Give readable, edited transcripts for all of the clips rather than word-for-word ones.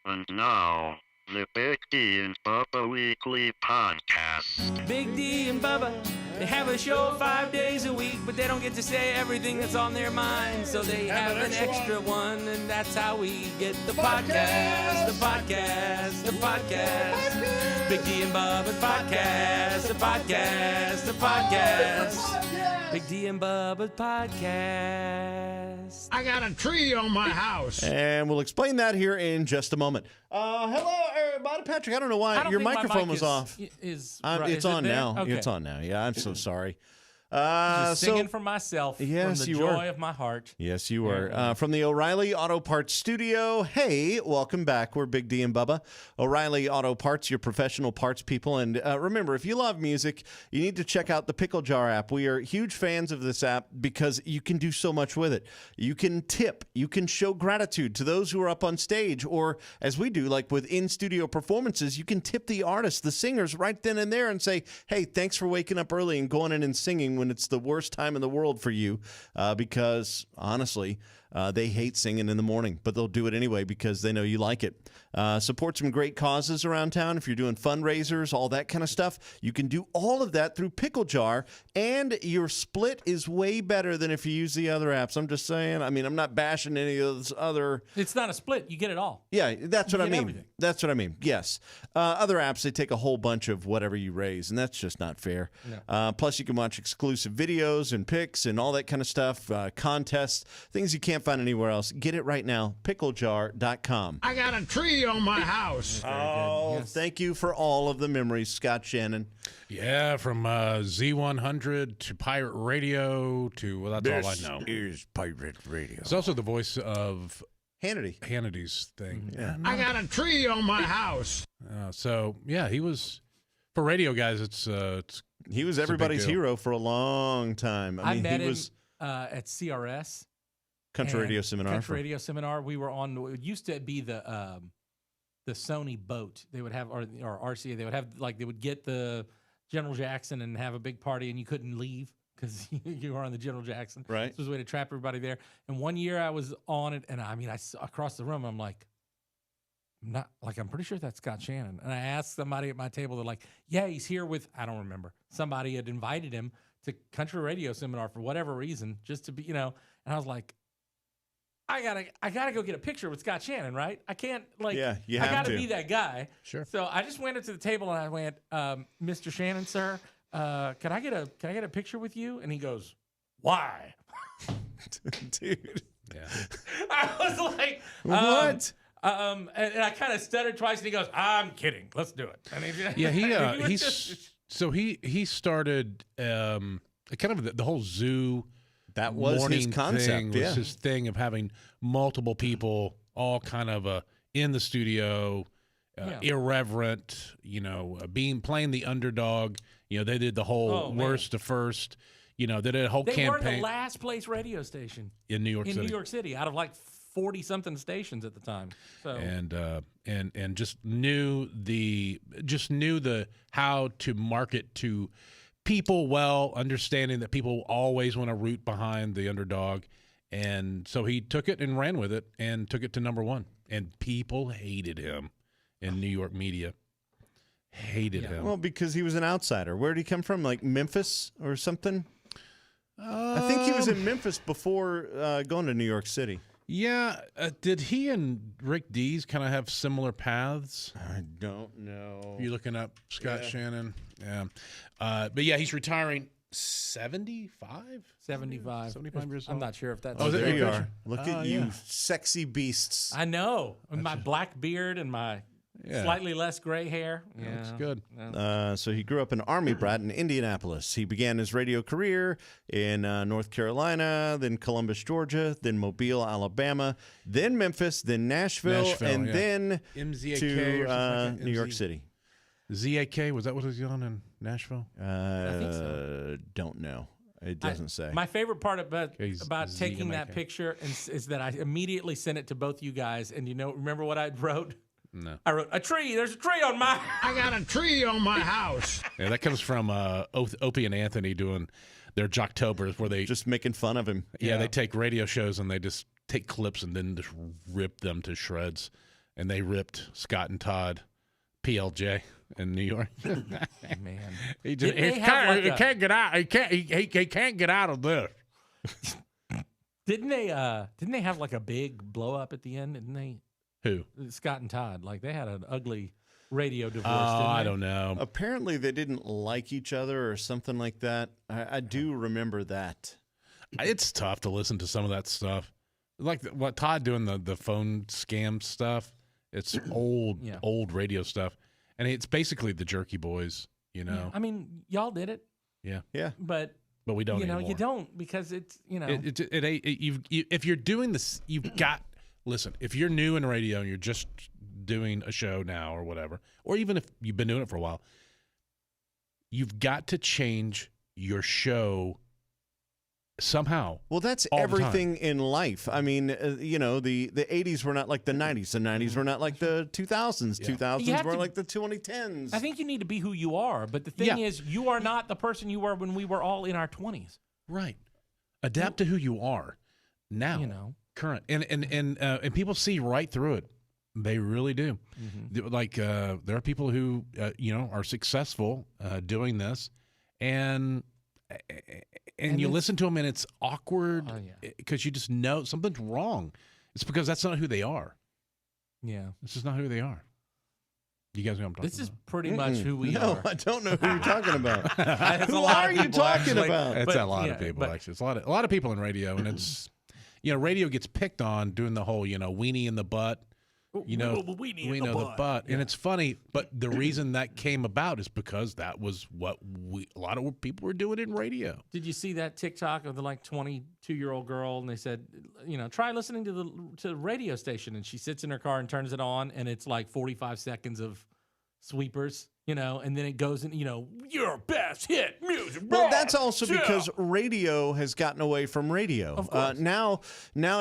And now, the Big D and Bubba Weekly Podcast. Big D and Bubba, they have a show 5 days a week, but they don't get to say everything that's on their mind, so they have an extra one, and that's how we get the podcast. Big D and Bubba's podcast, the podcast. Big D and Bubba's podcast. I got a tree on my house. And we'll explain that here in just a moment. Hello, everybody. Patrick, I don't know why your microphone was off. It's on now. Okay. It's on now. Yeah, I'm so sorry. Just singing for myself from the joy of my heart. Yes, you were. From the O'Reilly Auto Parts studio. Hey, welcome back. We're Big D and Bubba. O'Reilly Auto Parts, your professional parts people. And remember, if you love music, you need to check out the Pickle Jar app. We are huge fans of this app because you can do so much with it. You can tip. You can show gratitude to those who are up on stage. Or, as we do, like with in-studio performances, you can tip the artists, the singers, right then and there and say, hey, thanks for waking up early and going in and singing when it's the worst time in the world for you, because honestly, they hate singing in the morning, but they'll do it anyway because they know you like it. Support some great causes around town. If you're doing fundraisers, all that kind of stuff, you can do all of that through Pickle Jar, and your split is way better than if you use the other apps. I'm just saying. I mean, I'm not bashing any of those other. It's not a split. You get it all. Yeah, that's what I mean. Everything. That's what I mean. Yes. Other apps, they take a whole bunch of whatever you raise, and that's just not fair. No. Plus, you can watch exclusive videos and pics and all that kind of stuff, contests, things you can't find anywhere else. Get it right now, picklejar.com. I got a tree on my house. Oh, yes. Thank you for all of the memories, Scott Shannon. Yeah, from Z100 to Pirate Radio to, well, that's all I know. This is Pirate Radio. It's also the voice of Hannity's thing. Yeah. I got a tree on my house. So, yeah, he was, for radio guys, he was everybody's hero for a long time. I mean, met he him was at CRS. Country Radio Seminar. Country Radio Seminar. We were on. It used to be the Sony boat. They would have or RCA. They would have they would get the General Jackson and have a big party, and you couldn't leave because you were on the General Jackson. Right. So it was a way to trap everybody there. And one year I was on it, and I across the room, I'm like, I'm pretty sure that's Scott Shannon. And I asked somebody at my table, they're like, yeah, he's here with, I don't remember. Somebody had invited him to Country Radio Seminar for whatever reason, just to be, and I was like, I gotta go get a picture with Scott Shannon, right? I can't you I have gotta to be that guy. Sure. So I just went up to the table and I went, Mr. Shannon, sir, can I get a picture with you? And he goes, why? Dude. Yeah. I was like, What? And I kind of stuttered twice, and he goes, "I'm kidding. Let's do it." And he started kind of the whole zoo. That was his concept. Was his thing of having multiple people all kind of in the studio, irreverent. Playing the underdog. They did the whole worst to first. They did a whole campaign. They were the last place radio station in New York City. New York City, out of 40-something stations at the time. So and just knew the how to market to people well, understanding that people always want to root behind the underdog, and so he took it and ran with it and took it to number one. And people hated him in New York media. Hated him. Well, because he was an outsider. Where did he come from? Like Memphis or something? I think he was in Memphis before going to New York City. Yeah. Did he and Rick Dees kind of have similar paths? I don't know. You looking up Scott Shannon? Yeah. But yeah, he's retiring 75? 75 years old. I'm not sure if that's... Oh, there you are. Look at you, sexy beasts. I know. With my black beard and my slightly less gray hair. Yeah, that's good. So he grew up an Army brat in Indianapolis. He began his radio career in North Carolina, then Columbus, Georgia, then Mobile, Alabama, then Memphis, then Nashville and then MZAK to New York City. ZAK, was that what was on in Nashville? I think so. Don't know. It doesn't say. My favorite part about taking ZMAK. that picture is that I immediately sent it to both you guys. And remember what I wrote? No. I wrote, a tree. There's a tree on my... I got a tree on my house. Yeah, that comes from Opie and Anthony doing their Jocktobers where they... Just making fun of him. Yeah, they take radio shows and they just take clips and then just rip them to shreds. and they ripped Scott and Todd, PLJ in New York. Man, he Did they have like a- can't get out. He can't get out of this. didn't they have like a big blow up at the end? Didn't they? Who? Scott and Todd, like they had an ugly radio divorce. Oh, didn't I they? don't know. Apparently, they didn't like each other or something like that. I do remember that. It's tough to listen to some of that stuff. Like what Todd doing the phone scam stuff. It's old Yeah. old radio stuff, and it's basically the Jerky Boys. You know, I mean, y'all did it, Yeah. but but we don't. you know, anymore. you don't because it's If you're doing this, you've got listen. If you're new in radio and you're just doing a show now or whatever, or even if you've been doing it for a while, you've got to change your show somehow. Well, that's All the time. everything in life. I mean, the 80s were not like the 90s. The 90s were not like the 2000s. Yeah. 2000s You have were to- like the 2010s. I think you need to be who you are. But the thing Yeah. is, you are not the person you were when we were all in our 20s. Right. Adapt to who you are now. You know. Current and people see right through it. They really do. Like there are people who are successful doing this, and you it's- listen to them and it's awkward Oh, yeah. because you just know something's wrong. It's because that's not who they are. Yeah. This is not who they are. You guys know what I'm talking This is about. pretty much who we no, are. I don't know who you're talking about. That's a Who lot are of you people, talking actually. about? It's But, a lot yeah, of people but- actually. It's a lot of people in radio, and it's radio gets picked on doing the whole weenie in the butt. We know the butt, and it's funny. But the reason that came about is because that was what a lot of people were doing in radio. Did you see that TikTok of the 22-year-old girl? And they said, try listening to the radio station. And she sits in her car and turns it on, and it's like 45 seconds of Sweepers, and then it goes in, your best hit music. Well, rock, that's also yeah. because radio has gotten away from radio. Of course. Now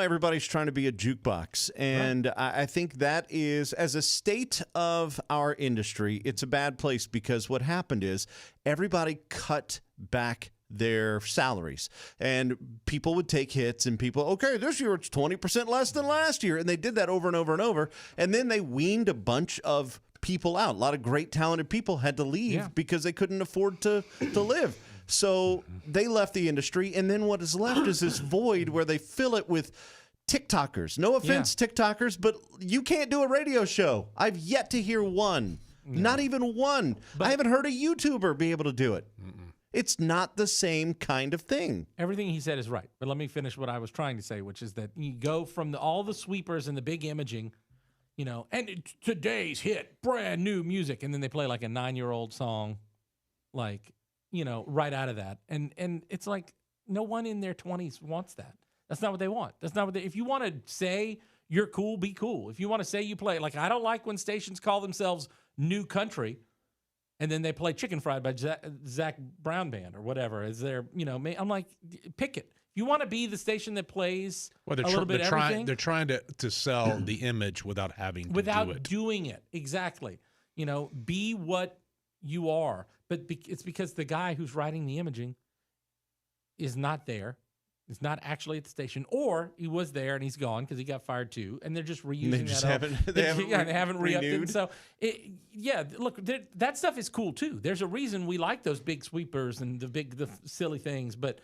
everybody's trying to be a jukebox, and I think that is, as a state of our industry, it's a bad place because what happened is everybody cut back their salaries, and people would take hits, and okay, this year it's 20% less than last year, and they did that over and over and over, and then they weaned a bunch of people out. A lot of great talented people had to leave because they couldn't afford to live. So they left the industry, and then what is left is this void where they fill it with TikTokers. No offense, TikTokers, but you can't do a radio show. I've yet to hear one. Not even one. I haven't heard a YouTuber be able to do it. It's not the same kind of thing. Everything he said is right. But let me finish what I was trying to say, which is that you go from all the sweepers and the big imaging, and today's hit, brand new music. And then they play like a 9-year-old song, right out of that. And it's like no one in their 20s wants that. That's not what they want. That's not what if you want to say you're cool, be cool. If you want to say you play, I don't like when stations call themselves new country and then they play Chicken Fried by Zach Brown Band or whatever. Is there, I'm like, pick it. If you want to be the station that plays Well, a little bit everything. They're trying to sell the image without having to without do it. doing it. Exactly. Be what you are. But it's because the guy who's writing the imaging is not there. Is not actually at the station, or he was there and he's gone because he got fired too, and they're just reusing They just that. haven't- they haven't re-upped it. renewed? So, look, that stuff is cool too. There's a reason we like those big sweepers and the silly things, but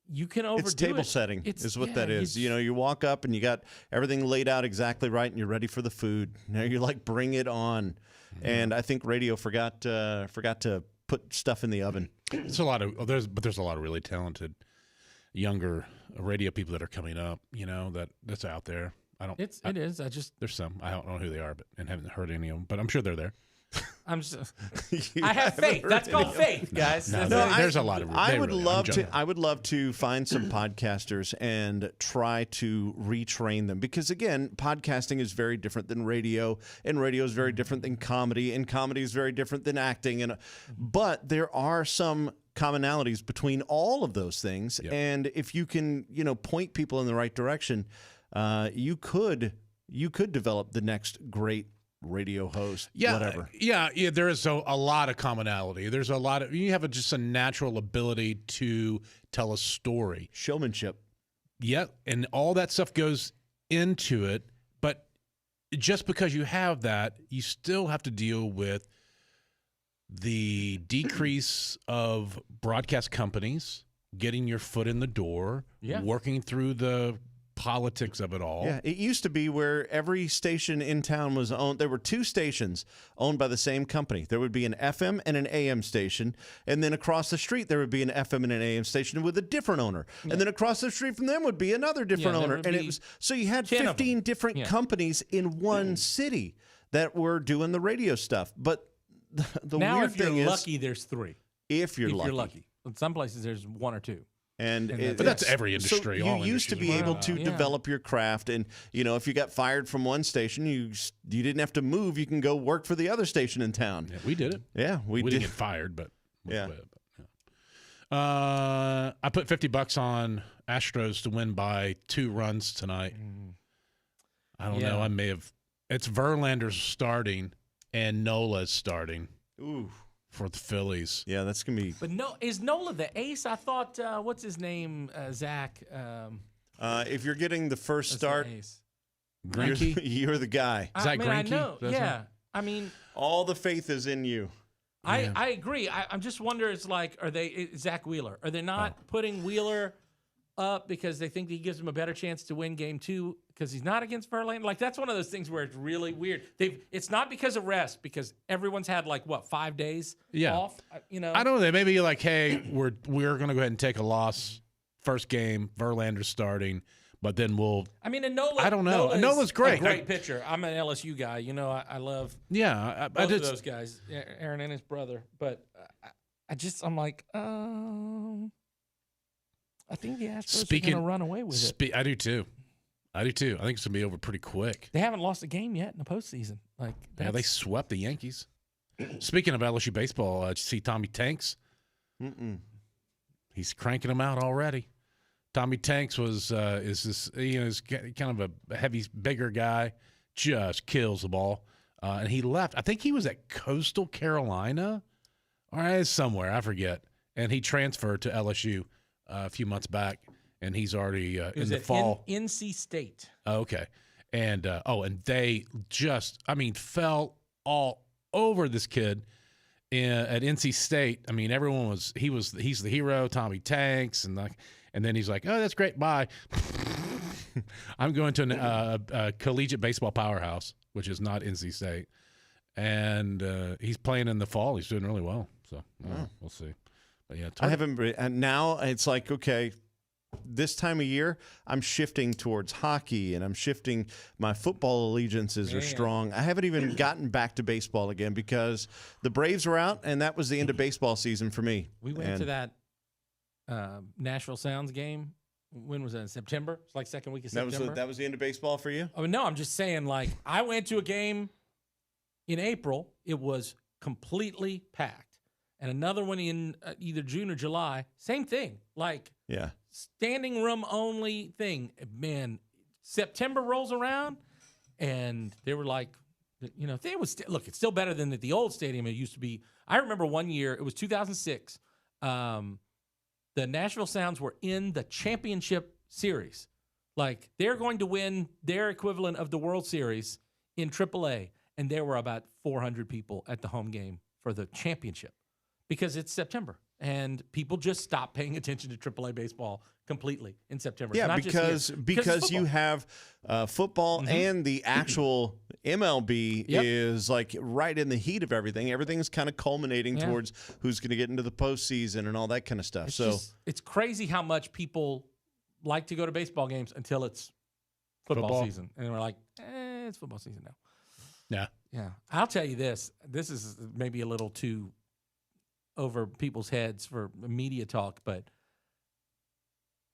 you can overdo It's table it. setting It's- is what yeah, that is. it's- You walk up and you got everything laid out exactly right, and you're ready for the food. Now you're like, bring it on. And I think radio forgot to put stuff in the oven. There's a lot of really talented younger radio people that are coming up. That's out there. It is. There's some. I don't know who they are, but and haven't heard any of them. But I'm sure they're there. I'm just, You I have haven't faith. heard That's any called of them. faith, guys. No, That's- there's a lot of. I would I'm love joking. to. I would love to find some podcasters and try to retrain them because again, podcasting is very different than radio, and radio is very different than comedy, and comedy is very different than acting. But there are some commonalities between all of those things, Yep. and if you can, point people in the right direction, you could develop the next great radio host, whatever. Yeah. There is a lot of commonality. There's a lot of you have just a natural ability to tell a story. Showmanship. Yeah, and all that stuff goes into it. But just because you have that, you still have to deal with the decrease of broadcast companies getting your foot in the door, working through the politics of it all. Yeah, it used to be where every station in town was owned. There were two stations owned by the same company. There would be an FM and an AM station, and then across the street there would be an FM and an AM station with a different owner. And then across the street from them would be another different owner. And it was so you had 15 different companies in one city that were doing the radio stuff. But the now, weird if thing you're is, lucky, there's 3. if you're You're lucky. lucky. In some places, there's 1 or 2. But that's every industry. So all you used to be industries able are to like develop your craft, and if you got fired from one station, you didn't have to move. You can go work for the other station in town. that. Yeah, we did it. Yeah, we didn't did. get fired, but Yeah. I put $50 on Astros to win by 2 runs tonight. I don't know. I may have. It's Verlander's starting and Nola's starting Ooh, for the Phillies. yeah, that's gonna be. But is Nola the ace? I thought, what's his name? Zach. If you're getting the first was start, the ace. Greinke? you're the guy. Is that I mean, I Greinke? know. That's Yeah. right. I mean, All the faith is in you. I agree. I'm just wondering, it's like, are they Zach Wheeler? Are they not putting Wheeler up because they think he gives him a better chance to win game 2 because he's not against Verlander? Like, that's one of those things where it's really weird. It's not because of rest, because everyone's had 5 days off. I don't know. They may be like, hey, we're going to go ahead and take a loss. First game, Verlander's starting, but then we'll. I mean, and Nola. I don't know. Nola's great. A great pitcher. I'm an LSU guy. I love Yeah, both of those guys, Aaron and his brother. But I'm like, I think the Astros are going to run away with it. I do too. I think it's going to be over pretty quick. They haven't lost a game yet in the postseason. Yeah, they swept the Yankees. Speaking of LSU baseball, did you see Tommy Tanks? Mm-mm. He's cranking them out already. Tommy Tanks is kind of a heavy, bigger guy, just kills the ball. And he left. I think he was at Coastal Carolina or somewhere, I forget. And he transferred to LSU a few months back, and he's already in the fall. NC State. Okay. And and they just, fell all over this kid at NC State. I mean, everyone he's the hero, Tommy Tanks, and then he's like, oh, that's great, bye. I'm going to a collegiate baseball powerhouse, which is not NC State, and he's playing in the fall. He's doing really well, so we'll see. But yeah, I haven't. And now it's like, okay, this time of year, I'm shifting towards hockey, and I'm shifting. My football allegiances are strong. I haven't even gotten back to baseball again because the Braves were out, and that was the end of baseball season for me. We went to that Nashville Sounds game. When was that? In September? It's like second week of September. That was the end of baseball for you? Oh no, I'm just saying. I went to a game in April. It was completely packed. And another one in either June or July, same thing. Yeah. Standing room only thing. Man, September rolls around, and they were like, they was look. It's still better than at the old stadium it used to be. I remember one year, it was 2006. The Nashville Sounds were in the championship series. They're going to win their equivalent of the World Series in AAA, and there were about 400 people at the home game for the championship. Because it's September, and people just stop paying attention to AAA baseball completely in September. Yeah, It's not just here. because you have football and the actual MLB is right in the heat of everything. Everything's kind of culminating towards who's going to get into the postseason and all that kind of stuff. It's crazy how much people like to go to baseball games until it's football season, and we're like, it's football season now. Yeah. I'll tell you this. This is maybe a little too over people's heads for media talk, but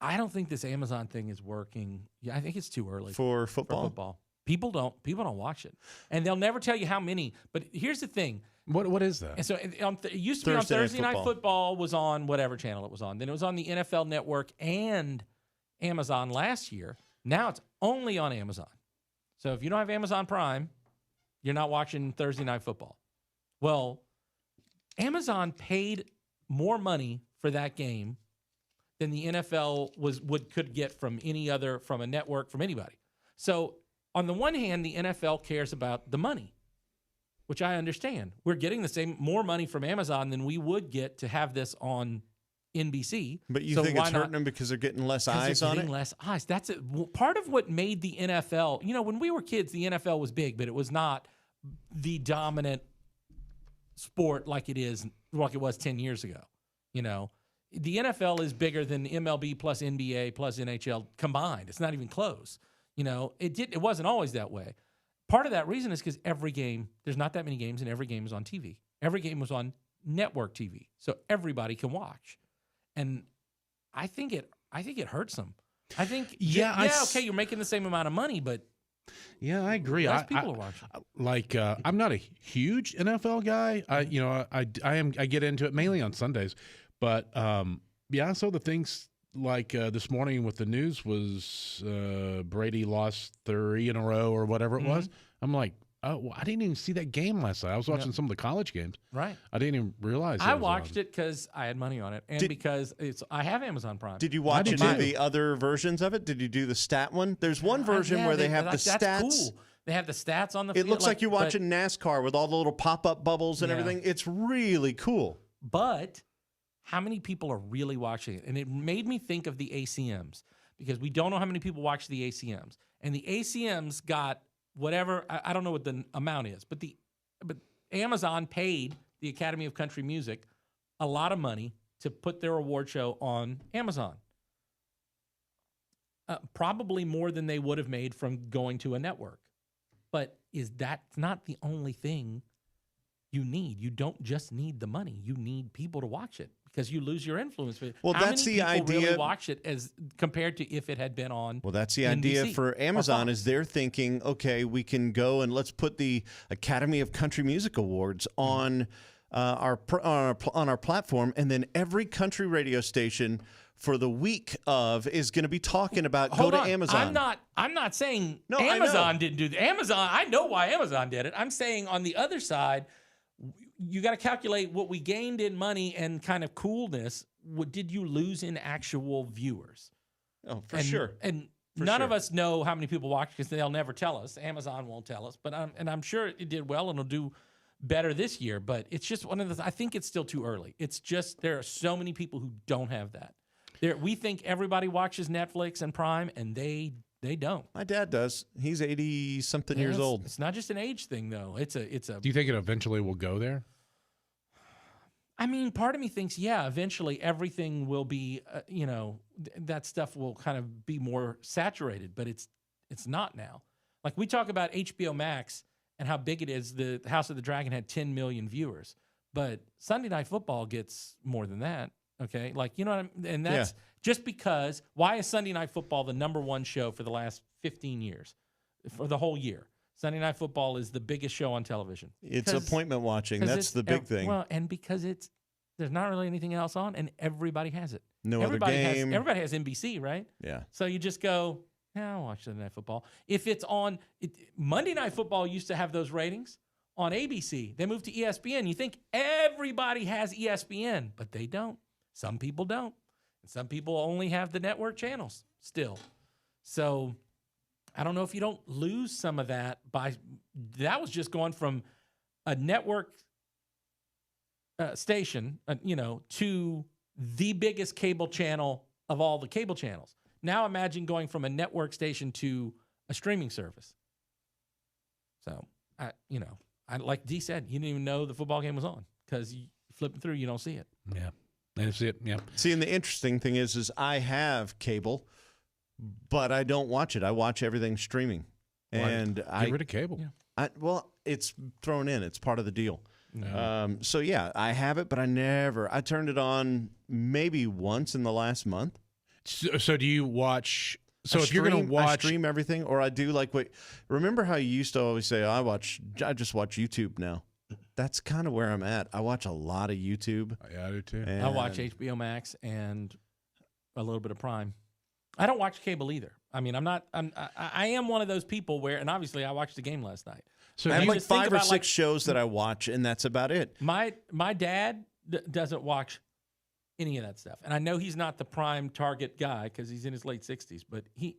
I don't think this Amazon thing is working. Yeah, I think it's too early for football. People don't watch it, and they'll never tell you how many. But here's the thing: what is that? And so it used to be on Thursday Night Football. Was on whatever channel it was on. Then it was on the NFL Network and Amazon last year. Now it's only on Amazon. So if you don't have Amazon Prime, you're not watching Thursday Night Football. Well, Amazon paid more money for that game than the NFL could get from any other, from a network, from anybody. So on the one hand, the NFL cares about the money, which I understand. We're getting more money from Amazon than we would get to have this on NBC. But you So think why it's not? hurting them because they're getting less 'Cause eyes they're on getting it? less eyes. That's it. Part of what made the NFL. When we were kids, the NFL was big, but it was not the dominant sport like it was 10 years ago. The NFL is bigger than MLB plus NBA plus NHL combined. It's not even close. It wasn't always that way. Part of that reason is because there's not that many games, and every game is on TV. Every game was on network TV, so everybody can watch. And I think it hurts them. I think, okay, you're making the same amount of money, but Yeah, I agree. less people are watching. I'm not a huge NFL guy. I get into it mainly on Sundays, but I saw the things like this morning with the news was Brady lost 3 in a row or whatever it was. I'm like, oh, well, I didn't even see that game last night. I was watching some of the college games. Right. I didn't even realize. I watched it because I had money on it, and because I have Amazon Prime. Did you watch did any of too. the other versions of it? Did you do the stat one? There's one version Yeah, where they have the that's stats. Cool. They have the stats on the It field. looks like you're watching NASCAR with all the little pop-up bubbles and Yeah. everything. It's really cool. But how many people are really watching it? And it made me think of the ACMs, because we don't know how many people watch the ACMs. And the ACMs got whatever, I don't know what the amount is, but Amazon paid the Academy of Country Music a lot of money to put their award show on Amazon. Probably more than they would have made from going to a network. But is that not the only thing you need? You don't just need the money. You need people to watch it, because you lose your influence. Well, How that's many the people really idea. watch it as compared to if it had been on? Well, that's the idea NBC for or Amazon, Fox. is they're thinking, okay, we can go and let's put the Academy of Country Music Awards on our platform, and then every country radio station for the week of is going to be talking about Hold go on. to Amazon. I'm not saying No, I Amazon know. didn't do that. Amazon, I know why Amazon did it. I'm saying on the other side, you got to calculate what we gained in money and kind of coolness. What did you lose in actual viewers? Oh, for sure. And For none sure. of us know how many people watch, because they'll never tell us. Amazon won't tell us. But I'm sure it did well, and it'll do better this year. But it's just one of the. I think it's still too early. It's just there are so many people who don't have that. We think everybody watches Netflix and Prime, and they don't. My dad does. He's 80-something years It's- old. It's not just an age thing, though. It's a. Do you think it eventually will go there? I mean, part of me thinks, yeah, eventually everything will be, that stuff will kind of be more saturated, but it's not now. Like, we talk about HBO Max and how big it is. The House of the Dragon had 10 million viewers, but Sunday Night Football gets more than that. Okay, like, you know what I mean? And that's just because. Why is Sunday Night Football the number one show for the last 15 years, for the whole year? Sunday Night Football is the biggest show on television. It's appointment watching. 'Cause That's it's the big thing. Well, and because there's not really anything else on, and everybody has it. No other game. Everybody has NBC, right? Yeah. So you just go, yeah, I'll watch Sunday Night Football. If it's on, Monday Night Football used to have those ratings on ABC. They moved to ESPN. You think everybody has ESPN, but they don't. Some people don't. And some people only have the network channels still. So I don't know if you don't lose some of that that was just going from a network station, to the biggest cable channel of all the cable channels. Now imagine going from a network station to a streaming service. So, like Dee said, you didn't even know the football game was on, because you flipping through, you don't see it. Yeah, that's it. Yeah. See, and the interesting thing is I have cable, but I don't watch it. I watch everything streaming. And Get rid of cable. Yeah. well, it's thrown in. It's part of the deal. No. So yeah, I have it, but I turned it on maybe once in the last month. So do you watch? So if you're I going to watch, stream everything, or I do like remember how you used to always say, I just watch YouTube now. That's kind of where I'm at. I watch a lot of YouTube. yeah, I do too. I watch HBO Max and a little bit of Prime. I don't watch cable either. I mean, I am one of those people where, and obviously I watched the game last night. So I have you like just think 5 or about, 6 shows that I watch, and that's about it. My dad doesn't watch any of that stuff. And I know he's not the prime target guy because he's in his late 60s, but he,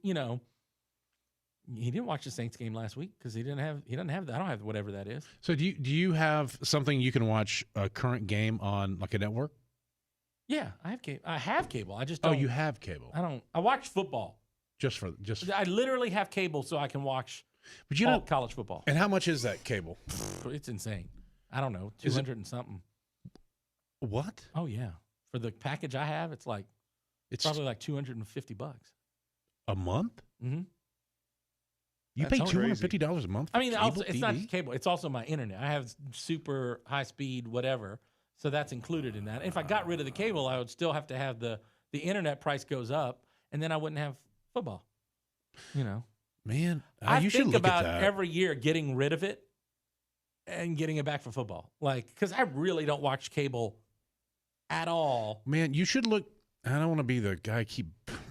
He didn't watch the Saints game last week because he doesn't have that. I don't have whatever that is. So do you have something you can watch a current game on like a network? Yeah, I have cable. I just Oh, don't. you have cable. I watch football. Just I literally have cable so I can watch But you all know, college football. and how much is that cable? It's insane. I don't know, Is it- 200 and something. What? Oh yeah, for the package I have, it's like It's probably like $250. a month? Mm-hmm. You That's pay crazy. $250 a month for I mean, cable also, it's not TV? just cable; it's also my internet. I have super high speed, whatever, so that's included in that. If I got rid of the cable, I would still have to have the internet price goes up, and then I wouldn't have football. You know, Man, I you should think look about at that. every year getting ring of it and getting it back for football, like because I really don't watch cable at all. Man, you should look. I don't want to be the guy keep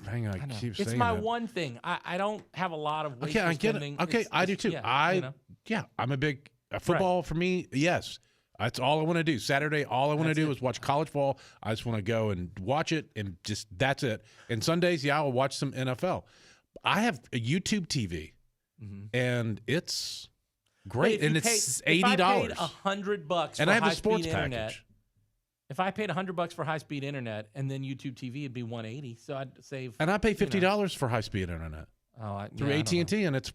hang on, I know. keep It's saying my that. one thing. I don't have a lot of Okay, I wasteful get spending. it. Okay, I do too. Yeah, I'm a big football for me. Yes, that's all I want to do. Saturday, all I want to That's do it. is watch college ball. I just want to go and watch it, and just that's it. And Sundays, yeah, I'll watch some NFL. I have a YouTube TV, and it's great, and it's $80. If I paid $100 And for I have the high-speed sports internet, package. if I paid $100 for high speed internet and then YouTube TV, it'd be $180. So I'd save. And I pay $50 for high speed internet through yeah, I AT don't and T, and it's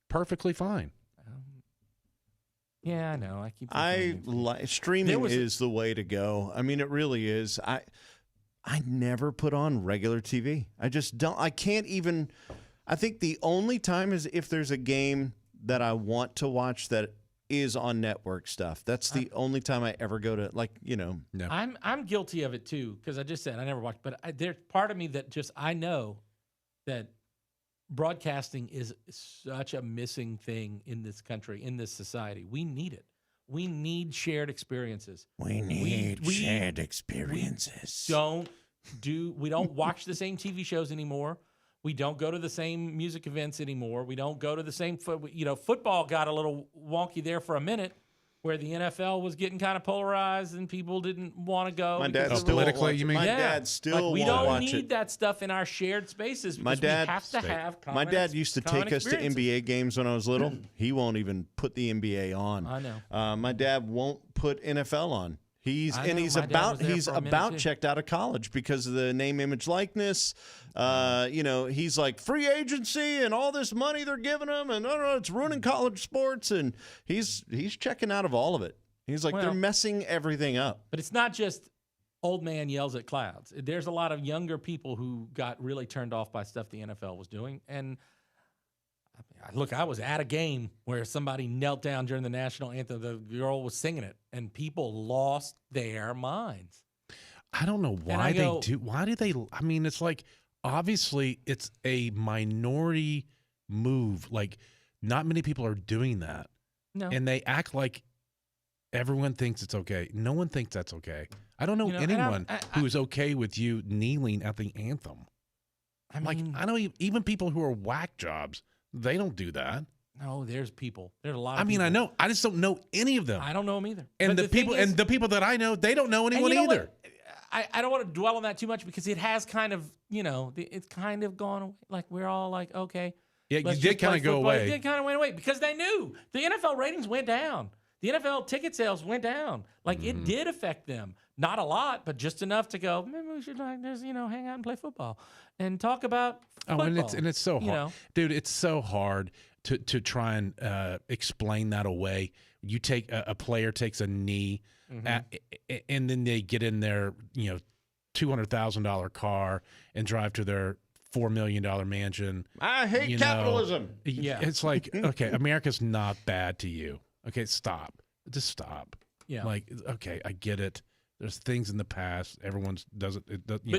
perfectly fine. know. Yeah, I know. I keep. Streaming There was a- is the way to go. I mean, it really is. I never put on regular TV. I just don't. I can't even. I think the only time is if there's a game that I want to watch that is on network stuff. That's the only time I ever go to, like, you know. No. I'm guilty of it too because I just said I never watched, but there's part of me that just I know that broadcasting is such a missing thing in this country, in this society. We need it. We need shared experiences. We need shared experiences. We don't watch the same TV shows anymore. We don't go to the same music events anymore. We don't go to the same football got a little wonky there for a minute where the NFL was getting kind of polarized and people didn't want to go. My because dad of still politically, won't watch you it. mean? My Yeah. dad still we won't don't watch need it. that stuff in our shared spaces because My dad- we have to have common My dad used to common take us to experiences. NBA games when I was little. He won't even put the NBA on. I know. My dad won't put NFL on. He's I know. My dad about was there for a minute, about too. checked out of college because of the name, image, likeness. He's like free agency and all this money they're giving him, and it's ruining college sports, and he's checking out of all of it. He's like, they're Well- messing everything up. But it's not just old man yells at clouds. There's a lot of younger people who got really turned off by stuff the NFL was doing. And look, I was at a game where somebody knelt down during the national anthem. The girl was singing it, and people lost their minds. I don't know I why go- they do. Why do they? I mean, it's like obviously it's a minority move. Like, not many people are doing that, No. and they act like everyone thinks it's okay. No one thinks that's okay. I don't know You know, and anyone I- who is okay with you kneeling at the anthem. I Like, mean, I know even people who are whack jobs, they don't do that. no, there's people. There's a lot of I mean, I people. know. I just don't know any of them. I don't know them either. And But the thing people is- and the people that I know, they don't know and anyone you know either. what? I don't want to dwell on that too much because it has kind of, it's kind of gone away. Like, we're all like, okay. Yeah, you let's did just play kind of go football. away. It did kind of went away because they knew the NFL ratings went down. The NFL ticket sales went down. Like, Mm-hmm. it did affect them. Not a lot, but just enough to go, maybe we should hang out and play football and talk about Oh, football. and it's so you hard, know? dude. It's so hard to try and explain that away. You take a player takes a knee, and then they get in their $200,000 car and drive to their $4 million mansion. I hate You know, capitalism. Yeah. It's like, okay, America's not bad to you. Okay, stop. Just stop. Yeah. Like, okay, I get it. There's things in the past everyone's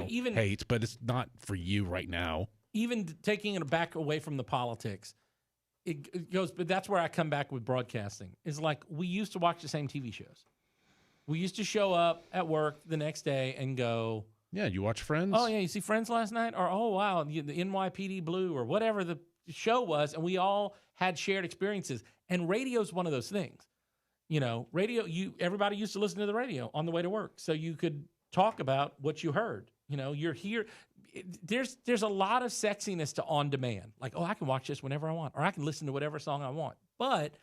even- hates, but it's not for you right now. Even taking it back away from the politics, it goes, but that's where I come back with broadcasting. Is like we used to watch the same TV shows. We used to show up at work the next day and go, Yeah, you watch Friends? oh, yeah, you see Friends last night? Or, oh, wow, the NYPD Blue or whatever the show was. And we all had shared experiences. And radio's one of those things. Radio, everybody used to listen to the radio on the way to work. So you could talk about what you heard. You're here. there's a lot of sexiness to on demand. Like, oh, I can watch this whenever I want, or I can listen to whatever song I want. But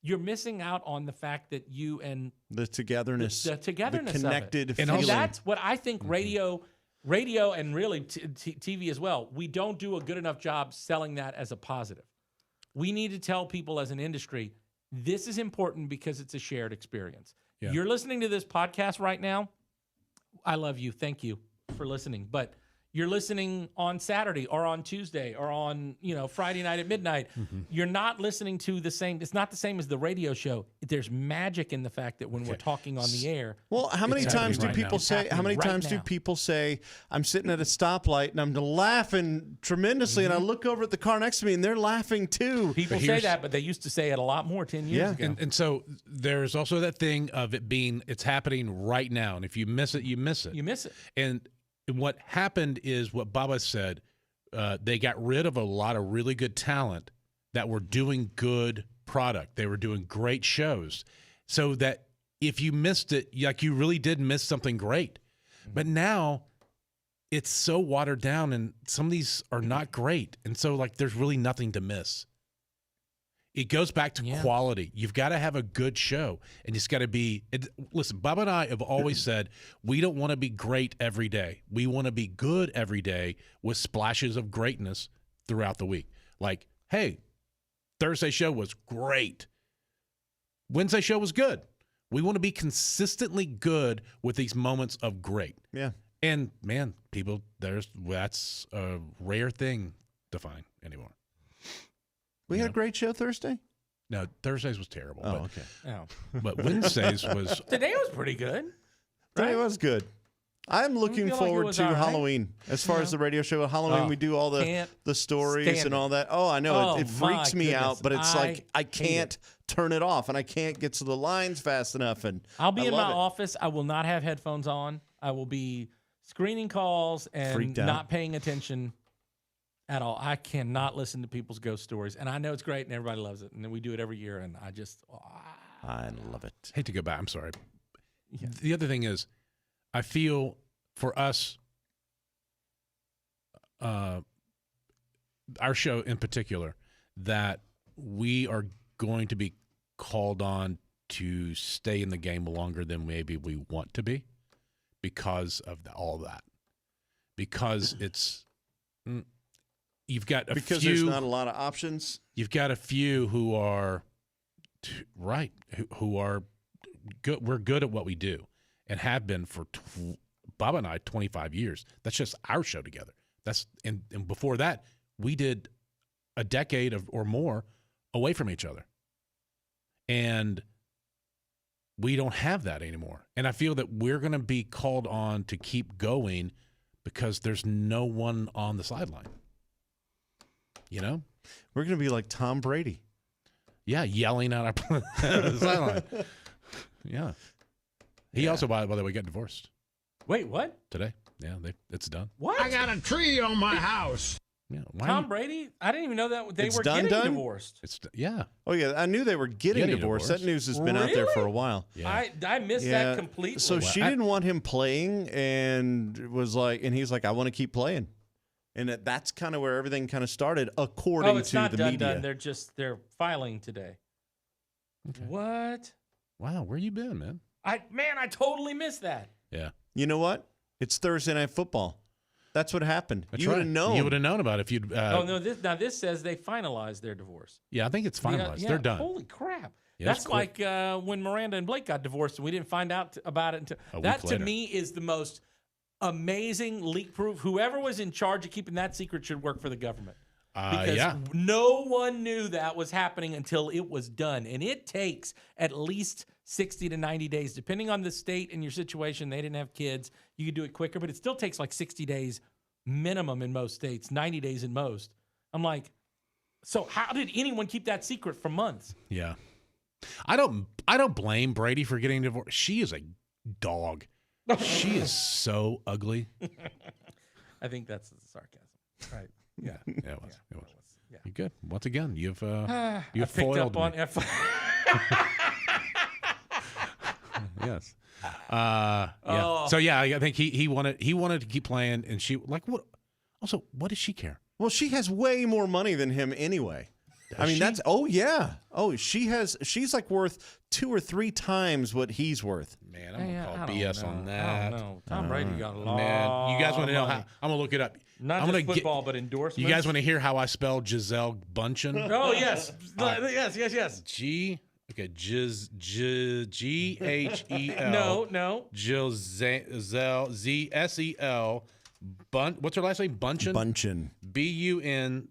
you're missing out on the fact that you and The togetherness, the togetherness, the connected of it. feeling. And that's what I think radio and really TV as well. We don't do a good enough job selling that as a positive. We need to tell people as an industry, this is important because it's a shared experience. Yeah. You're listening to this podcast right now. I love you. Thank you for listening. But you're listening on Saturday or on Tuesday or on, Friday night at midnight. You're not listening to the same. It's not the same as the radio show. There's magic in the fact that when we're talking on the air. Well, how many It's times do happening right people now. say? How many It's happening times right do now. people say, "I'm sitting at a stoplight and I'm laughing tremendously," and I look over at the car next to me and they're laughing too. People say here's- that, but they used to say it a lot more 10 years ago. And so there's also that thing of it's happening right now. And if you miss it, you miss it. You miss it. And what happened is what Bubba said. They got rid of a lot of really good talent that were doing good product. They were doing great shows. So that if you missed it, like you really did miss something great. But now it's so watered down and some of these are not great. And so like there's really nothing to miss. It goes back to quality. You've got to have a good show, and it's got to be. Listen, Bob and I have always said we don't want to be great every day. We want to be good every day with splashes of greatness throughout the week. Like, hey, Thursday show was great. Wednesday show was good. We want to be consistently good with these moments of great. Yeah. And man, people, that's a rare thing to find anymore. We had a great show Thursday. No, Thursdays was terrible. Oh, okay. Oh. But Wednesdays was Today was pretty good. Today was good. I'm looking feel like it forward was to all right. Halloween. As far as the radio show, Halloween, Oh, we do all can't the stories stand and it. all that. Oh, I know. Oh, It freaks my me goodness. out, but it's like I hate can't it. turn it off, and I can't get to the lines fast enough. And I'll be I in my love it. office. I will not have headphones on. I will be screening calls and Freaked out. not paying attention at all. I cannot listen to people's ghost stories. And I know it's great and everybody loves it. And then we do it every year. And I just, I love it. hate to go back. I'm sorry. The other thing is, I feel for us, our show in particular, that we are going to be called on to stay in the game longer than maybe we want to be because of all that. Because it's you've got a Because few, there's not a lot of options. you've got a few who are right, who are good. We're good at what we do and have been for Bob and I 25 years. That's just our show together. That's and before that, we did a decade or more away from each other. And we don't have that anymore. And I feel that we're going to be called on to keep going because there's no one on the sideline. You know? We're going to be like Tom Brady. Yeah, yelling at our sideline. Yeah. He also, by the way, got divorced wait, what? today. Yeah, it's done. What? I got a tree on my house. Yeah. Why Tom Brady? I didn't even know that they It's were done? getting divorced. yeah. Oh, yeah. I knew they were getting divorced. That news has been out there for a while. Yeah. I missed that completely. So she didn't want him playing and he's like, I want to keep playing. And that's kind of where everything kind of started, according it's to not the done, media. done. They're filing today. Okay. What? Wow, where you been, man? I totally missed that. Yeah. You know what? It's Thursday Night Football. That's what happened. That's you would right. have known. You would have known about it if you'd. Oh no! This says they finalized their divorce. Yeah, I think it's finalized. Yeah, They're done. Holy crap! Yeah, That's it's quick. like when Miranda and Blake got divorced, and we didn't find out about it until A week that. To later. me, is the most amazing leak proof. Whoever was in charge of keeping that secret should work for the government. Because Yeah. no one knew that was happening until it was done. And it takes at least 60 to 90 days, depending on the state and your situation. They didn't have kids. You could do it quicker, but it still takes like 60 days minimum in most states, 90 days in most. I'm like, so how did anyone keep that secret for months? Yeah. I don't blame Brady for getting divorced. She is a dog. She is so ugly. I think that's sarcasm. Right. Yeah. Yeah, it was. It was. Yeah. You good? Once again, you've I you've picked foiled up on me. Yes. Yeah. Oh. So yeah, I think he wanted to keep playing, and she like what? Also, what does she care? Well, she has way more money than him anyway. I mean, she? that's yeah. Oh, she's like worth 2 or 3 times what he's worth. Man, I'm Yeah, gonna I call don't BS know. on I that. don't know. Tom Brady got a lot. Man, you guys want to know how? money. I'm gonna look it up. Not I'm just gonna football, but endorsements. You guys want to hear how I spell Giselle Bundchen? Oh yes, yes. Ghel. No. Giselle Zsel. What's her last name? Bundchen. Bundchen. Bunchen.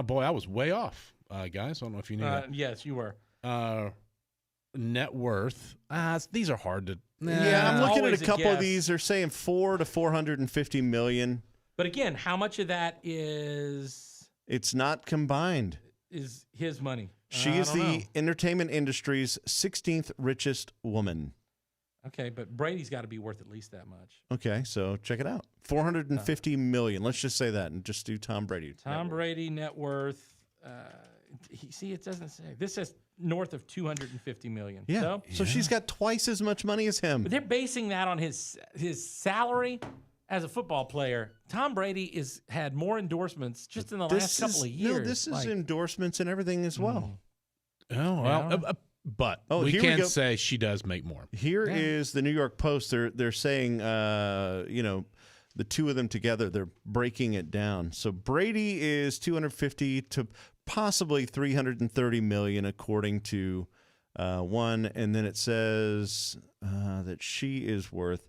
Boy, I was way off, guys. I don't know if you knew that. Yes, you were. Net worth. These are hard to. Yeah, I'm looking at always a a couple of guess. these. They're saying 400 to 450 million. But again, how much of that is It's not combined. his money? She I is don't the know. entertainment industry's 16th richest woman. Okay, but Brady's got to be worth at least that much. Okay, so check it out. 450 million. Let's just say that and just do Tom Brady. Tom Brady net worth. It doesn't say. This says north of 250 million. Yeah. So she's got twice as much money as him. But they're basing that on his salary as a football player. Tom Brady had more endorsements just in the last couple of years. No, this is Like, endorsements and everything as well. Oh well, Yeah. but Oh, we here we can go. say she does make more. Here is the New York Post. They're saying, the two of them together, they're breaking it down. So Brady is 250 to possibly 330 million, according to one, and then it says that she is worth,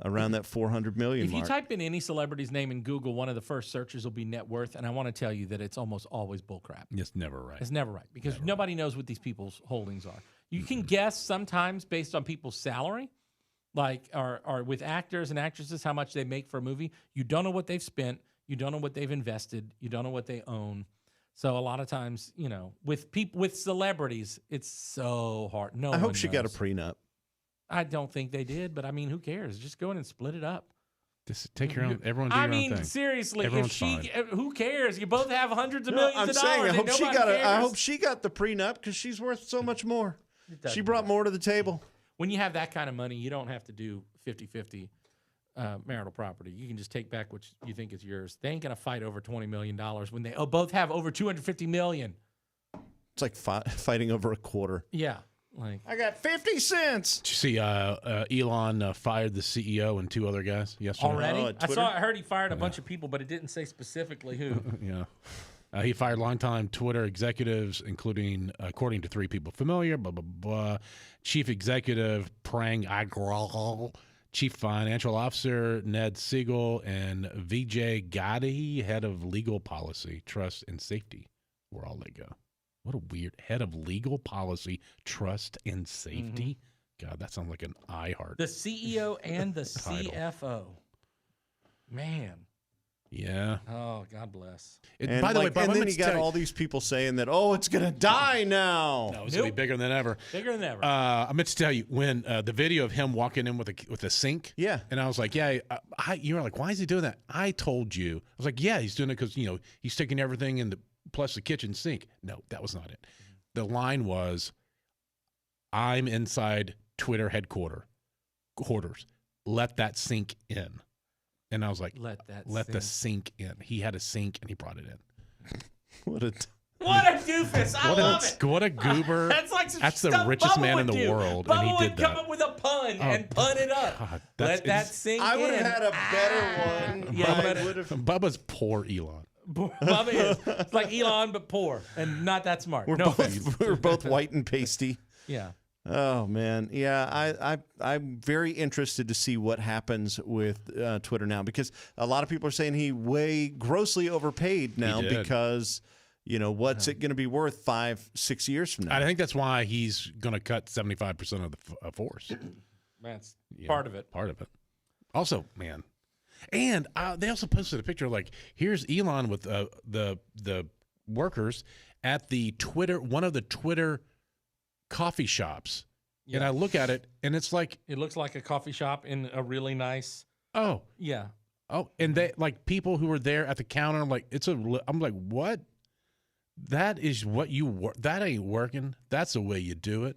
around that 400 million if you mark. type in any celebrity's name in Google, one of the first searches will be net worth, and I want to tell you that it's almost always bullcrap. It's never right. It's never right because nobody knows what these people's holdings are. You can guess sometimes based on people's salary, like or with actors and actresses how much they make for a movie. You don't know what they've spent. You don't know what they've invested. You don't know what they own. So a lot of times, with celebrities, it's so hard. I hope she got a prenup. I don't think they did, but I mean, who cares? Just go in and split it up. Just take your own. Everyone do I your own mean, thing. seriously, Everyone's who cares? You both have hundreds of No, millions I'm of saying dollars. I hope and she nobody got I cares. hope she got the prenup because she's worth so much more. doesn't She brought matter. more to the table. When you have that kind of money, you don't have to do 50-50 marital property. You can just take back what you think is yours. They ain't gonna fight over $20 million when they both have over $250 million. It's like fighting over a quarter. Yeah, like I got 50 cents. Did you see Elon fired the CEO and 2 other guys yesterday? already. at I Twitter? heard he fired a bunch of people, but it didn't say specifically who. Yeah. He fired longtime Twitter executives, including, according to 3 people familiar, blah, blah, blah. Chief Executive Prang Agrawal, Chief Financial Officer Ned Siegel, and Vijay Gadde, Head of Legal Policy, Trust, and Safety, were all let go. What a weird Head of Legal Policy, Trust, and Safety. God, that sounds like an iHeart. The CEO and the Title. CFO. Man. Yeah. Oh, God bless. And by the way, Bob, and I then meant you to got tell all these people saying that, it's going to die now. No, it's going to Nope. be bigger than ever. Bigger than ever. I meant to tell you when the video of him walking in with a sink. Yeah. And I was like, you were like, why is he doing that? I told you. I was like, yeah, he's doing it because he's taking everything in plus the kitchen sink. No, that was not it. The line was, I'm inside Twitter quarters. Let that sink in. And I was like, Let the sink in. He had a sink and he brought it in. What a What a doofus! I love it. What a goober. That's like some That's the stuff richest Bubba man would in the do. world, Bubba and he would did come that. up with a pun and pun it up. God, Let that sink I in. would have had a better one. Yeah, I but- would have. Bubba's poor Elon. Bubba is. It's like Elon, but poor and not that smart. No offense. We're both white and pasty. Yeah. Oh man, yeah. I'm very interested to see what happens with Twitter now because a lot of people are saying he grossly overpaid now He did. because what's it going to be worth 5-6 years from now? I think that's why he's going to cut 75% of the force. That's Yeah, part of it. Part of it. Also, man. And they also posted a picture like, here's Elon with the workers at the Twitter, one of the Twitter coffee shops. Yeah. And I look at it and it's like, It looks like a coffee shop in a really nice. oh, Yeah. and they like people who were there at the counter. I'm like, I'm like, what? That is what you work. That ain't working. That's the way you do it.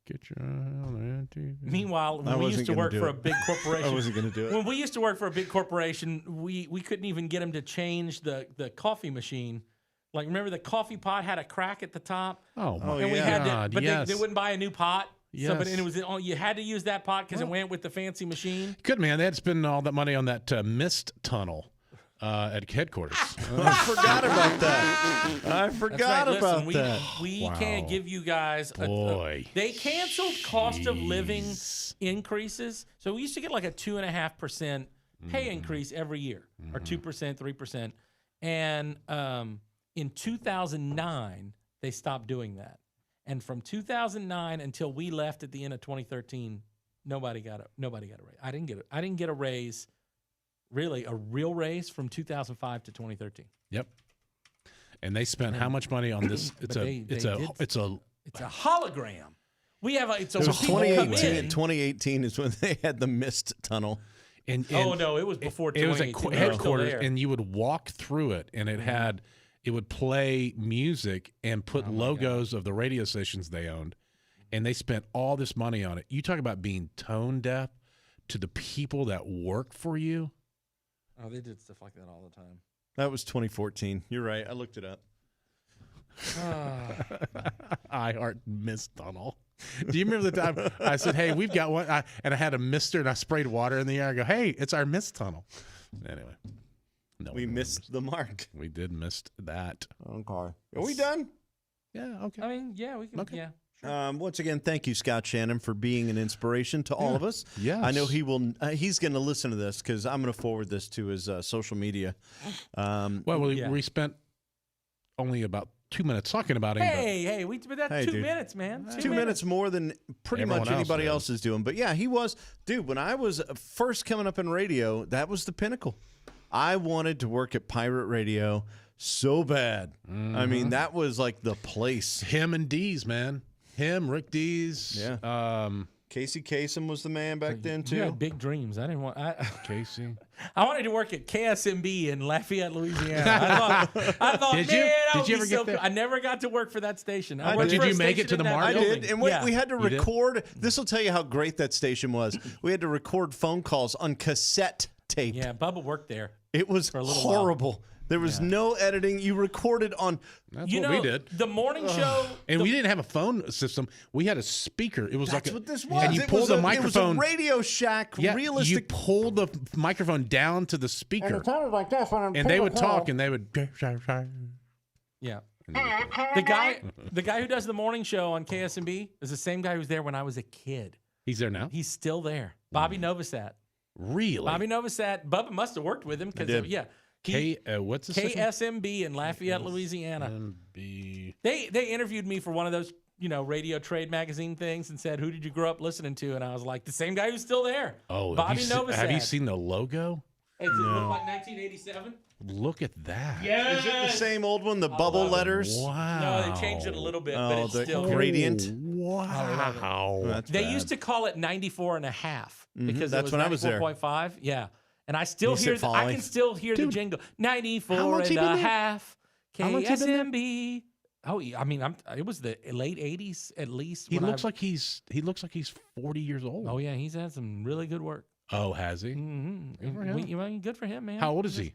Get your on TV. Meanwhile, I when we wasn't used to gonna work do for it. a big corporation. I wasn't going to do it. When we used to work for a big corporation, we couldn't even get them to change the coffee machine. Like, remember the coffee pot had a crack at the top? Oh, my And we had to, God, but yes. they wouldn't buy a new pot. So, but Yes. and it was you had to use that pot because it went with the fancy machine. Good, man. They had to spend all that money on that mist tunnel at headquarters. I forgot about that. I forgot That's right. about Listen, that. we Wow. can't give you guys Boy. they canceled cost of living Jeez. increases. So we used to get like a 2.5% pay increase every year, or 2%, 3%. And in 2009, they stopped doing that. And from 2009 until we left at the end of 2013, nobody got a raise. I didn't get a raise, really a real raise from 2005 to 2013. Yep. And they spent how much money on this? But they It's a It's a hologram. We have it's a It was people come 2018. in. 2018 is when they had the mist tunnel. and Oh no, it was before it was at 2018. We were still headquarters, there. and you would walk through it, and it would play music and put logos of the radio stations they owned, and they spent all this money on it. You talk about being tone deaf to the people that work for you. Oh, they did stuff like that all the time. That was 2014. You're right. I looked it up. I heart mist tunnel. Do you remember the time I said, "Hey, we've got one," and I had a mister and I sprayed water in the air. I go, "Hey, it's our mist tunnel." Anyway, no, We missed the mark. We did miss that. Okay. Are we done? Yeah. Okay. I mean, yeah, we can. Okay. Yeah. Once again, thank you, Scott Shannon, for being an inspiration to all of us. Yes. I know he will. He's going to listen to this because I'm going to forward this to his social media. Well, Yeah. we spent only about 2 minutes talking about him. Hey, but that's Hey, 2 dude. minutes, man. It's 2 minutes more than pretty Everyone much else anybody is. else is doing. But yeah, he was. Dude, when I was first coming up in radio, that was the pinnacle. I wanted to work at pirate radio so bad. I mean, that was like the place. Him and Dees, man. Him, Rick Dees. Yeah. Casey Kasem was the man back then, too. You had big dreams. I didn't want. Casey. I wanted to work at KSMB in Lafayette, Louisiana. I thought, Did man, you? that Did would you be ever so get there? cool. I never got to work for that station. I worked did. for a Did you make it station to the in that market? I building. did, and Yeah. we had to You did? record. This will tell you how great that station was. We had to record phone calls on cassette tape. Yeah, Bubba worked there. It was a little while. horrible. There was no editing. You recorded on. That's You what know, we did. the morning show. And we didn't have a phone system. We had a speaker. It was That's like what this was. And you It pull was the a- microphone. It was a Radio Shack Yeah, realistic. you pull the microphone down to the speaker, sounded like this when I'm and they would talk, and they would. Yeah. The guy who does the morning show on KSMB is the same guy who was there when I was a kid. He's there now. He's still there. Bobby Novosad. Really? Bobby Novosad. Bubba must have worked with him because did. yeah. What's the station? KSMB in Lafayette, Louisiana. MB. They interviewed me for one of those, radio trade magazine things and said, "Who did you grow up listening to?" And I was like, "The same guy who's still there." Oh, Bobby Novosad. have you seen the logo? Hey, does it look like 1987? Look at that. Yeah. Is it the same old one? The bubble letters. Wow. No, they changed it a little bit, Oh, but it's the still gradient. Wow. That's They bad. used to call it 94 and a half because it That's was when I was there. 94.5. Yeah. And I still Is hear it I falling? can still hear the Dude, jingle. how 94 long's he and been a there? half. How long's he been there? KSMB. Oh, yeah, I mean, it was the late 80s at least. He when looks like he's 40 years old. Oh yeah, he's had some really good work. Oh, has he? Mm-hmm. Good for him. Good for him, man. How old is he?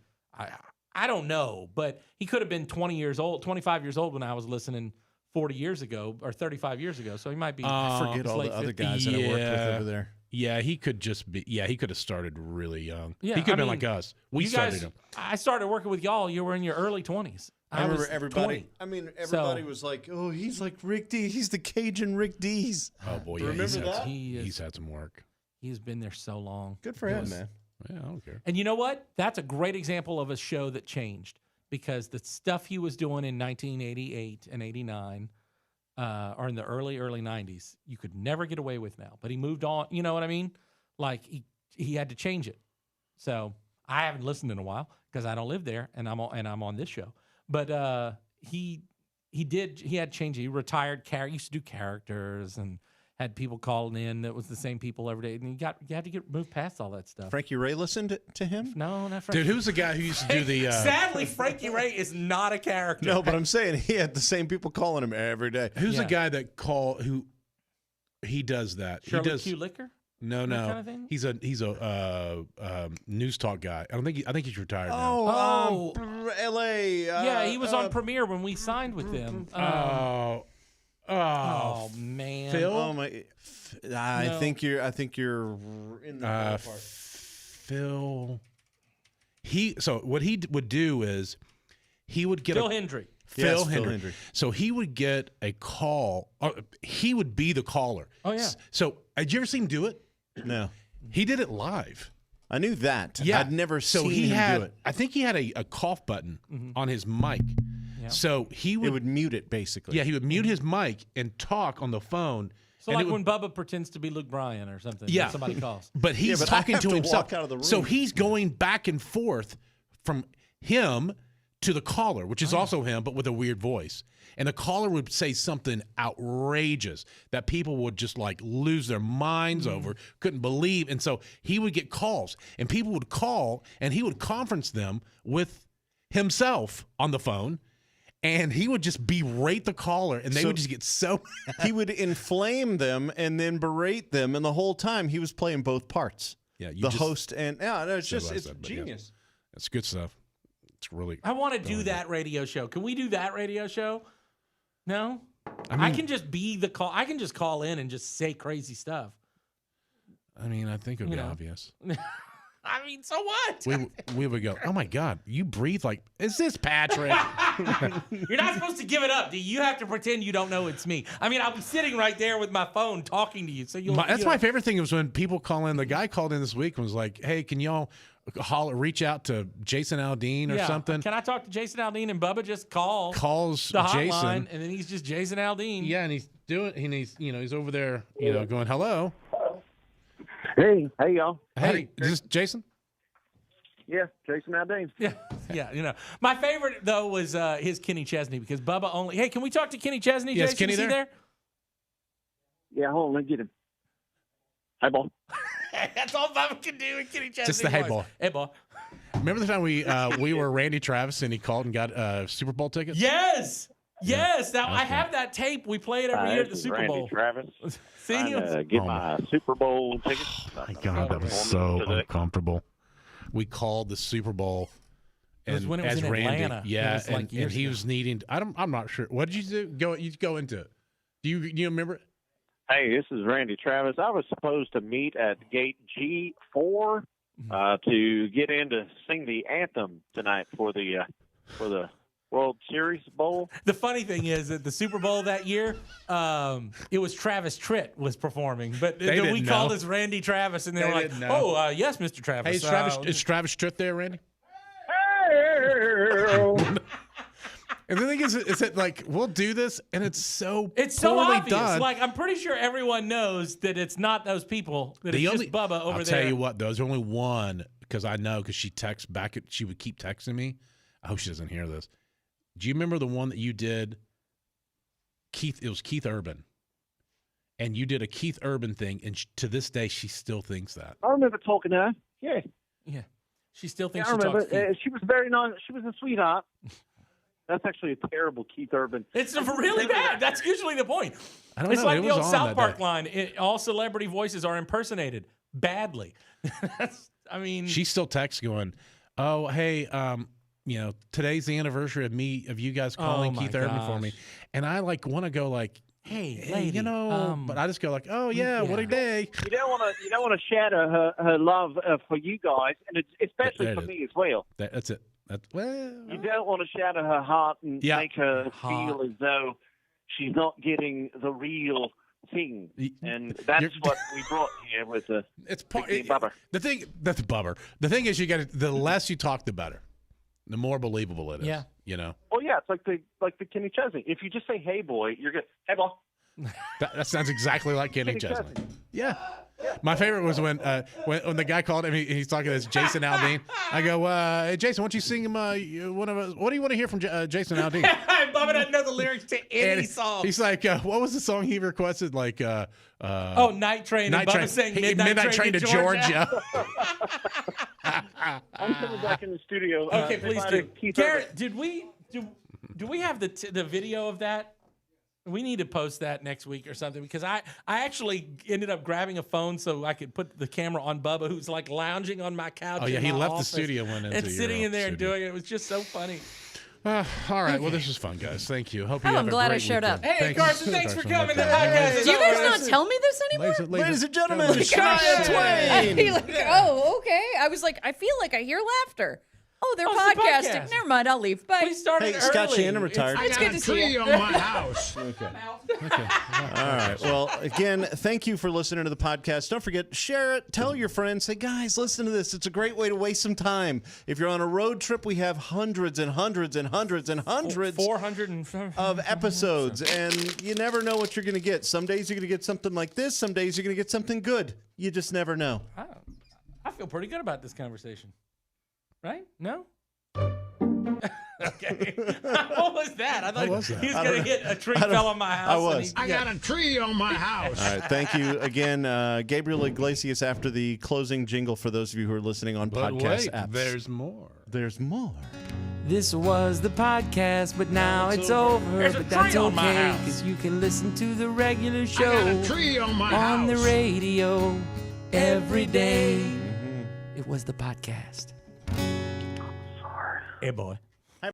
I don't know, but he could have been 25 years old when I was listening 40 years ago or 35 years ago. So he might be. Forget his all late the other 50s. guys that I worked with Yeah. over there. Yeah, he could just be. Yeah, he could have started really young. Yeah, he could have I been mean, like us. We You started guys, him. I started working with y'all. You were in your early 20s. I remember was everybody. 20. I mean, everybody So- was like, "Oh, he's like Rick D. He's the Cajun Rick D's." Oh boy, yeah, Remember he's had, that? he's had some work. He's been there so long. Good for It him, was- man. Yeah, I don't care. And you know what? That's a great example of a show that changed because the stuff he was doing in 1988 and 89 or in the early 90s, you could never get away with now. But he moved on. You know what I mean? Like he had to change it. So I haven't listened in a while because I don't live there and I'm on this show. But he had changed. He retired. Used to do characters and had people calling in that was the same people every day. And you had to move past all that stuff. Frankie Ray listened to him. No, not Frankie. Dude, who's the guy who used to do the? Sadly, Frankie Ray is not a character. No, but I'm saying he had the same people calling him every day. Who's the Yeah. guy that He does that. Shirley he does. Q. Liquor? No, that kind of thing? He's a news talk guy. I think he's retired now. Oh. L.A. Yeah, he was on Premiere when we signed with them. Oh man, Phil. Oh my! I No. think you're in the ballpark. Phil. So what he would do is he would get Phil Hendry. Phil Yes, Phil Hendry. Hendry. So he would get a call. He would be the caller. Oh, yeah. So did you ever see him do it? No, He did it live. I knew that. Yeah, I'd never so seen he him had, do it. I think he had a cough button on his mic. Yeah. So he would, It would mute it basically. yeah, he would mute his mic and talk on the phone. So and like it would- when Bubba pretends to be Luke Bryan or something. Yeah. When somebody calls. But he's but I talking have to to himself. walk out of the So room. he's going back and forth from him to the caller, which is also him, but with a weird voice. And the caller would say something outrageous that people would just like lose their minds over, couldn't believe. And so he would get calls, and people would call, and he would conference them with himself on the phone. And he would just berate the caller, and they So- would just get so He would inflame them and then berate them, and the whole time he was playing both parts. Yeah, you the just host and no, it's said just what I it's said, but yeah. genius. It's good stuff. It's really. I want to do that radio show. Can we do that radio show? No, I mean- can just be the call. I can just call in and just say crazy stuff. I mean, I think it would be You know. obvious. I mean, so what? We would go, oh my God, you breathe like, is this Patrick? You're not supposed to give it up. Do you have to pretend you don't know it's me? I mean, I'll be sitting right there with my phone talking to you. So you'll. That's you know, my favorite thing was when people call in. The guy called in this week and was like, hey, can y'all reach out to Jason Aldean or yeah. something? Can I talk to Jason Aldean and Bubba? Just call Calls the hotline, Jason. and then he's just Jason Aldean. Yeah, and he's doing, and he's over there, going, hello. Hey y'all. Hey, is this Jason? Yeah, Jason Aldean. Yeah, yeah. My favorite though was his Kenny Chesney because Bubba only. Hey, can we talk to Kenny Chesney? Yes, Jason, Kenny is he there? Yeah, hold on, let me get him. Hey, ball. That's all Bubba can do. And Kenny Chesney. Just the hey voice. boy. Hey boy. Remember the time we were Randy Travis and he called and got Super Bowl tickets? Yes. Yes. Now I Okay. have that tape. We play it every year at the This is Super Randy Bowl. Travis. See, Trying it was- to get Oh, my Super Bowl tickets. My God, that was so uncomfortable. We called the Super Bowl, It was and when it was as in Randy, Atlanta. It yeah, was like and years he ago. was needing. I'm not sure. What did you do? You go into it. Do you remember it? Hey, this is Randy Travis. I was supposed to meet at gate G4 to get in to sing the anthem tonight for the World Series Bowl. The funny thing is that the Super Bowl that year, it was Travis Tritt was performing, but They then we didn't called know. as Randy Travis, and they They were like, didn't know. "Oh, yes, Mr. Travis." Hey, is Travis Tritt there, Randy? And the thing is that like we'll do this, and it's so It's so poorly obvious. done. Like I'm pretty sure everyone knows that it's not those people. That it's just Bubba over I'll there. tell you what, there's only one because I know because she texts back. She would keep texting me. I hope she doesn't hear this. Do you remember the one that you did, Keith? It was Keith Urban, and you did a Keith Urban thing, and to this day she still thinks that. I remember talking to her. Yeah, Yeah, she still yeah thinks I she remember. talks. Keith. She was very nice. She was a sweetheart. That's actually a terrible Keith Urban. It's really bad. That's usually the point. I don't It's know. like It the was old on South that Park day. line. All celebrity voices are impersonated badly. I mean, She still texts going, "Oh, hey, today's the anniversary of you guys calling my Keith Urban for gosh. me," and I like want to go like, hey, lady, but I just go like, "Oh yeah, what a yeah. day." You don't want to shatter her love for you guys, and it's especially There it for is. me as well. That's it. You don't want to shatter her heart and Yeah. make her Heart. feel as though she's not getting the real thing. And that's You're- what we brought here with the It's part. Big Bubber. The thing that's bubber. The thing is, you got the less you talk, the better. The more believable it is. Yeah. You know. Oh yeah, it's like the Kenny Chesney. If you just say "Hey boy," you're good. Hey boy. That sounds exactly like Kenny Kenny Chesney. Chesney. Yeah. My favorite was when the guy called him. He's talking to this Jason Aldean. I go, "Hey Jason, why don't you sing him one of us? What do you want to hear from Jason Aldean?" Bubba doesn't know the lyrics to any And song. he's like, "What was the song he requested?" Like, Night Train. Night and Bubba Train. saying Hey, Midnight Train to Georgia. I'm coming back in the studio. Okay, please do. Keith Garrett, did we have the video of that? We need to post that next week or something because I actually ended up grabbing a phone so I could put the camera on Bubba, who's like lounging on my couch. Oh yeah, in he my left office the studio, went into and sitting your in there and studio. doing it. It was just so funny. All right, well, this was fun, guys. Thank you. Hope you have I'm a glad I great showed up. weekend. Hey, Carson, thanks for coming. The Carson. podcast is Do you guys over. not tell me this anymore? Ladies and gentlemen, Oh Shania Twain. You're like, oh, okay. I was like, I feel like I hear laughter. Oh, they're Oh, it's the podcasting. podcast. Never mind, I'll leave. Bye. We started Hey, Scott early. Shannon retired. I It's got good a to see tree you. on my house. All right. Well, again, thank you for listening to the podcast. Don't forget, share it. Tell your friends. Say, guys, listen to this. It's a great way to waste some time. If you're on a road trip, we have hundreds and hundreds and hundreds and hundreds 400 of episodes, and you never know what you're going to get. Some days you're going to get something like this. Some days you're going to get something good. You just never know. I feel pretty good about this conversation. Right? No? Okay. What was that? I thought was that? he was going to get a tree fell on my house. I was. And he, I got a tree on my house. All right. Thank you again, Gabriel Iglesias, after the closing jingle for those of you who are listening on But podcast wait, apps. there's more. There's more. This was the podcast, but now it's over. There's a But that's tree on my okay, house. because you can listen to the regular I show got a tree on my on house. the radio every day. It was the podcast. hey, boy.